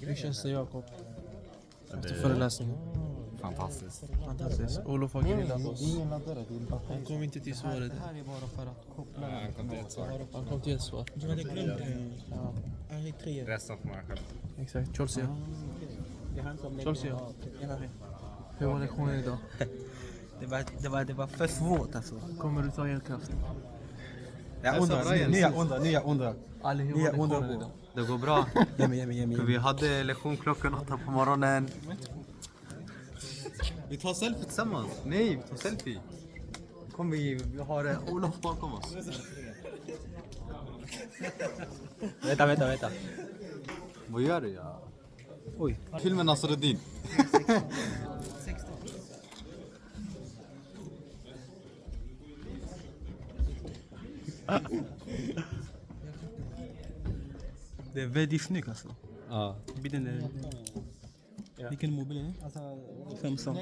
Hur känns det, Jakob? Efter föreläsningen? Fantastiskt. Fantastiskt. Olof har grillat oss. Han kom inte till svaret. Han kom till ett svar. Han kom till ett svar. Du hade glömt R3. Resten får man själv. Exakt. Chelsea. Chelsea. Hur var lektionen idag? Det var för svårt alltså. Kommer du ta elkraft? Jag undrar, nya undrar. Ali, hur var lektionen idag? Det går bra. Ge Vi hade lektion klockan 8 på morgonen. Vi tar selfie tillsammans. Nej, vi tar selfie. Kom vi har Olof bakom oss. Vänta. Vad gör du? Ja? Oj. Filmen Nasruddin. Det är väldigt snyggt alltså. Ja. Bilden är... Vilken mobil är det? Samsung.